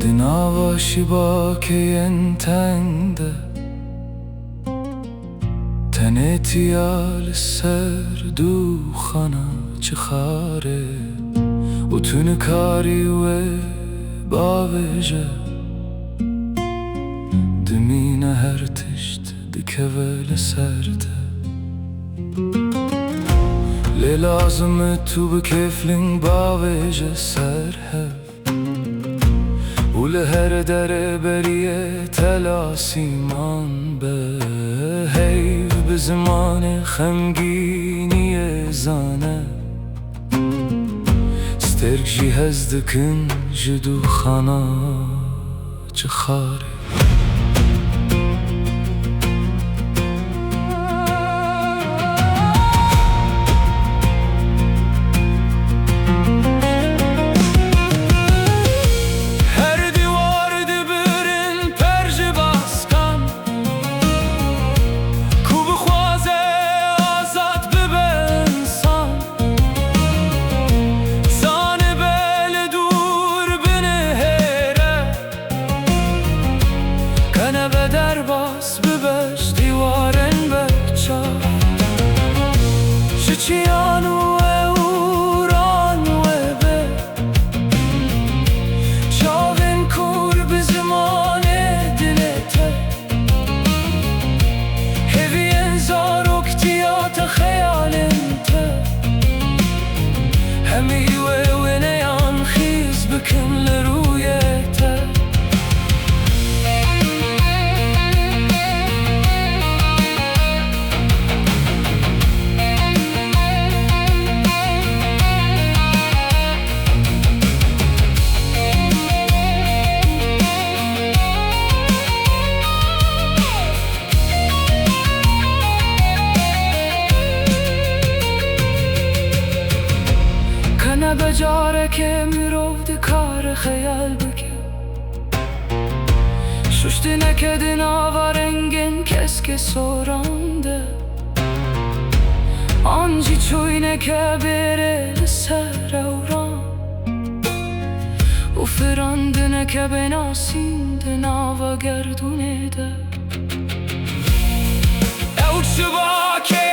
Dinava shibake tende تنتیال سر دوخانا چه خاره و تون کاری و باوجه دمینه هر تشت دکول سرده لازم تو بکفلین باوجه سر هف هر در بریه تلاسیمان به حیف به زمان خمگینی زانه سترگ جی هزدکن جدو خانا چه خاره چیانو اوران و به چاوین کور به زمان دلته هوی انزار اکتیات خیالنته همی و نیان خیز بکن لرویته نه بجاره که میرود کار خیال بکه ششتی نکدین آوارنگین کس که سورانده آنجی چوینه که بره لسر اوران و فراندنه که بناسیندن آوا گردونه ده او چبا که